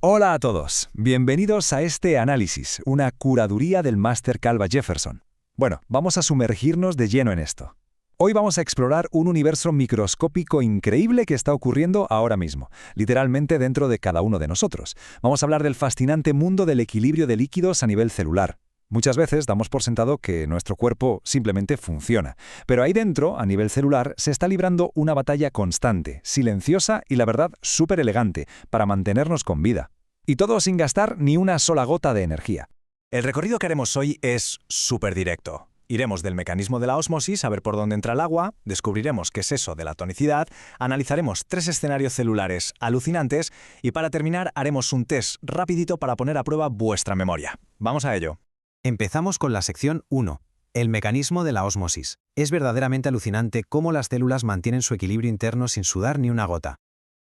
Hola a todos, bienvenidos a este análisis, una curaduría del Máster Calva Jefferson. Bueno, vamos a sumergirnos de lleno en esto. Hoy vamos a explorar un universo microscópico increíble que está ocurriendo ahora mismo, literalmente dentro de cada uno de nosotros. Vamos a hablar del fascinante mundo del equilibrio de líquidos a nivel celular. Muchas veces damos por sentado que nuestro cuerpo simplemente funciona, pero ahí dentro, a nivel celular, se está librando una batalla constante, silenciosa y la verdad súper elegante, para mantenernos con vida. Y todo sin gastar ni una sola gota de energía. El recorrido que haremos hoy es súper directo. Iremos del mecanismo de la ósmosis a ver por dónde entra el agua, descubriremos qué es eso de la tonicidad, analizaremos 3 escenarios celulares alucinantes y para terminar haremos un test rapidito para poner a prueba vuestra memoria. Vamos a ello. Empezamos con la sección 1, el mecanismo de la ósmosis. Es verdaderamente alucinante cómo las células mantienen su equilibrio interno sin sudar ni una gota.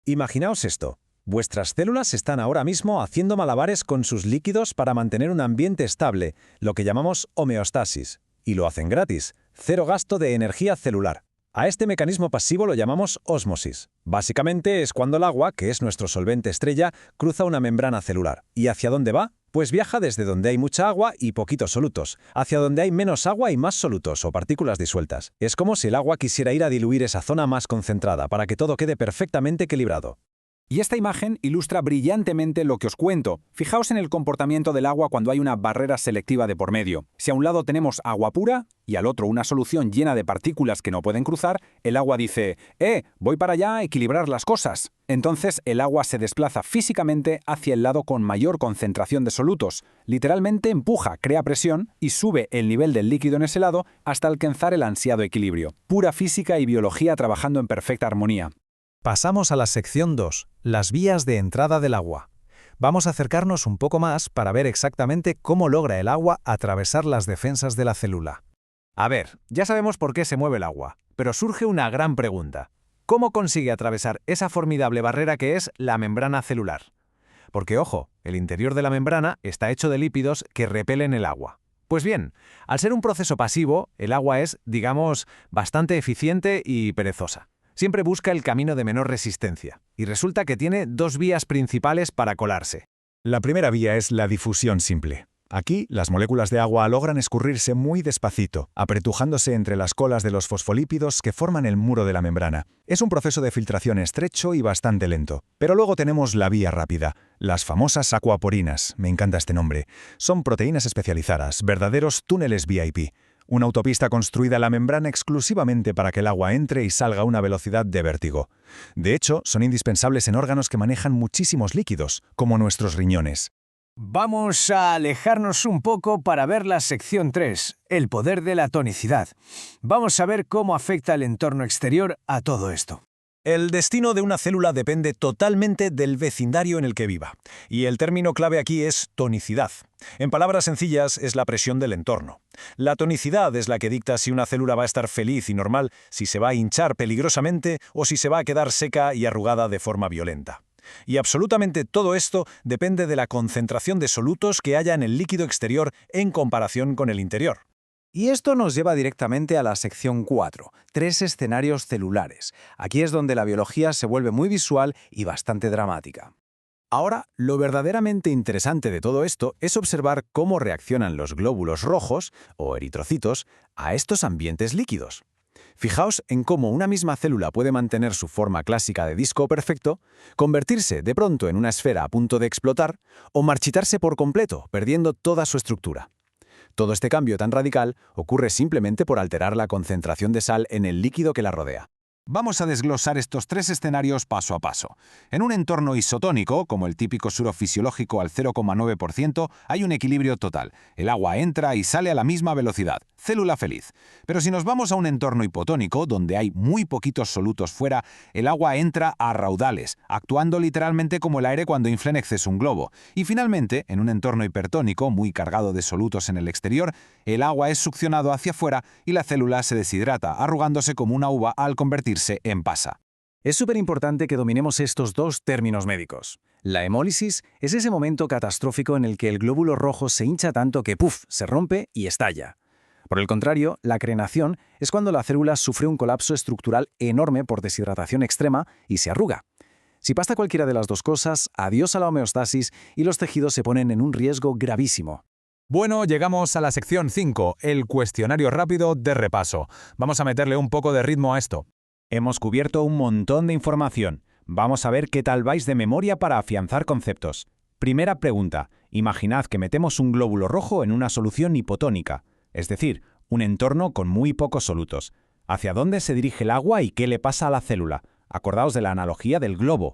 Imaginaos esto. Vuestras células están ahora mismo haciendo malabares con sus líquidos para mantener un ambiente estable, lo que llamamos homeostasis. Y lo hacen gratis, cero gasto de energía celular. A este mecanismo pasivo lo llamamos ósmosis. Básicamente es cuando el agua, que es nuestro solvente estrella, cruza una membrana celular. ¿Y hacia dónde va? Pues viaja desde donde hay mucha agua y poquitos solutos, hacia donde hay menos agua y más solutos o partículas disueltas. Es como si el agua quisiera ir a diluir esa zona más concentrada para que todo quede perfectamente equilibrado. Y esta imagen ilustra brillantemente lo que os cuento. Fijaos en el comportamiento del agua cuando hay una barrera selectiva de por medio. Si a un lado tenemos agua pura y al otro una solución llena de partículas que no pueden cruzar, el agua dice, voy para allá a equilibrar las cosas. Entonces el agua se desplaza físicamente hacia el lado con mayor concentración de solutos. Literalmente empuja, crea presión y sube el nivel del líquido en ese lado hasta alcanzar el ansiado equilibrio. Pura física y biología trabajando en perfecta armonía. Pasamos a la sección 2, las vías de entrada del agua. Vamos a acercarnos un poco más para ver exactamente cómo logra el agua atravesar las defensas de la célula. A ver, ya sabemos por qué se mueve el agua, pero surge una gran pregunta. ¿Cómo consigue atravesar esa formidable barrera que es la membrana celular? Porque, ojo, el interior de la membrana está hecho de lípidos que repelen el agua. Pues bien, al ser un proceso pasivo, el agua es, digamos, bastante eficiente y perezosa. Siempre busca el camino de menor resistencia, y resulta que tiene 2 vías principales para colarse. La primera vía es la difusión simple. Aquí, las moléculas de agua logran escurrirse muy despacito, apretujándose entre las colas de los fosfolípidos que forman el muro de la membrana. Es un proceso de filtración estrecho y bastante lento. Pero luego tenemos la vía rápida, las famosas aquaporinas, me encanta este nombre. Son proteínas especializadas, verdaderos túneles VIP. Una autopista construida en la membrana exclusivamente para que el agua entre y salga a una velocidad de vértigo. De hecho, son indispensables en órganos que manejan muchísimos líquidos, como nuestros riñones. Vamos a alejarnos un poco para ver la sección 3, el poder de la tonicidad. Vamos a ver cómo afecta el entorno exterior a todo esto. El destino de una célula depende totalmente del vecindario en el que viva. Y el término clave aquí es tonicidad. En palabras sencillas, es la presión del entorno. La tonicidad es la que dicta si una célula va a estar feliz y normal, si se va a hinchar peligrosamente o si se va a quedar seca y arrugada de forma violenta. Y absolutamente todo esto depende de la concentración de solutos que haya en el líquido exterior en comparación con el interior. Y esto nos lleva directamente a la sección 4, 3 escenarios celulares. Aquí es donde la biología se vuelve muy visual y bastante dramática. Ahora, lo verdaderamente interesante de todo esto es observar cómo reaccionan los glóbulos rojos, o eritrocitos, a estos ambientes líquidos. Fijaos en cómo una misma célula puede mantener su forma clásica de disco perfecto, convertirse de pronto en una esfera a punto de explotar, o marchitarse por completo, perdiendo toda su estructura. Todo este cambio tan radical ocurre simplemente por alterar la concentración de sal en el líquido que la rodea. Vamos a desglosar estos 3 escenarios paso a paso. En un entorno isotónico, como el típico suero fisiológico al 0,9%, hay un equilibrio total. El agua entra y sale a la misma velocidad. Célula feliz. Pero si nos vamos a un entorno hipotónico, donde hay muy poquitos solutos fuera, el agua entra a raudales, actuando literalmente como el aire cuando infla en exceso un globo. Y finalmente, en un entorno hipertónico, muy cargado de solutos en el exterior, el agua es succionado hacia afuera y la célula se deshidrata, arrugándose como una uva al convertirse en pasa. Es súper importante que dominemos estos 2 términos médicos. La hemólisis es ese momento catastrófico en el que el glóbulo rojo se hincha tanto que ¡puf!, se rompe y estalla. Por el contrario, la crenación es cuando la célula sufre un colapso estructural enorme por deshidratación extrema y se arruga. Si pasa cualquiera de las dos cosas, adiós a la homeostasis y los tejidos se ponen en un riesgo gravísimo. Bueno, llegamos a la sección 5, el cuestionario rápido de repaso. Vamos a meterle un poco de ritmo a esto. Hemos cubierto un montón de información. Vamos a ver qué tal vais de memoria para afianzar conceptos. Primera pregunta. Imaginad que metemos un glóbulo rojo en una solución hipotónica, es decir, un entorno con muy pocos solutos. ¿Hacia dónde se dirige el agua y qué le pasa a la célula? Acordaos de la analogía del globo.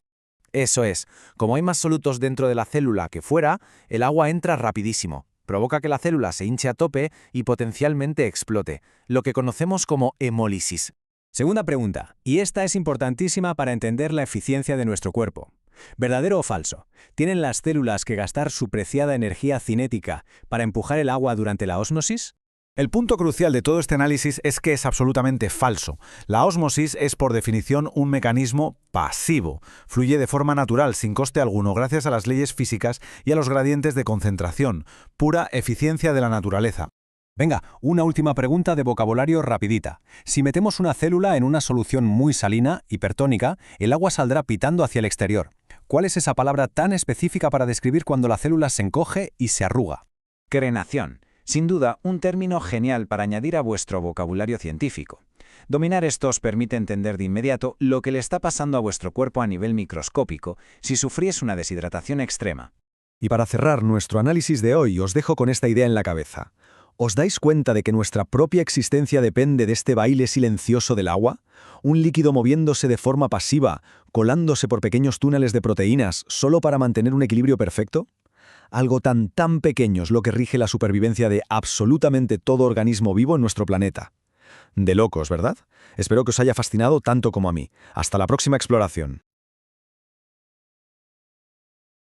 Eso es, como hay más solutos dentro de la célula que fuera, el agua entra rapidísimo. Provoca que la célula se hinche a tope y potencialmente explote, lo que conocemos como hemólisis. Segunda pregunta, y esta es importantísima para entender la eficiencia de nuestro cuerpo. ¿Verdadero o falso? ¿Tienen las células que gastar su preciada energía cinética para empujar el agua durante la ósmosis? El punto crucial de todo este análisis es que es absolutamente falso. La ósmosis es por definición un mecanismo pasivo. Fluye de forma natural, sin coste alguno, gracias a las leyes físicas y a los gradientes de concentración. Pura eficiencia de la naturaleza. Venga, una última pregunta de vocabulario rapidita. Si metemos una célula en una solución muy salina, hipertónica, el agua saldrá pitando hacia el exterior. ¿Cuál es esa palabra tan específica para describir cuando la célula se encoge y se arruga? Crenación. Sin duda, un término genial para añadir a vuestro vocabulario científico. Dominar esto os permite entender de inmediato lo que le está pasando a vuestro cuerpo a nivel microscópico si sufrís una deshidratación extrema. Y para cerrar nuestro análisis de hoy, os dejo con esta idea en la cabeza. ¿Os dais cuenta de que nuestra propia existencia depende de este baile silencioso del agua? Un líquido moviéndose de forma pasiva, colándose por pequeños túneles de proteínas, solo para mantener un equilibrio perfecto. Algo tan pequeño es lo que rige la supervivencia de absolutamente todo organismo vivo en nuestro planeta. De locos, ¿verdad? Espero que os haya fascinado tanto como a mí. Hasta la próxima exploración.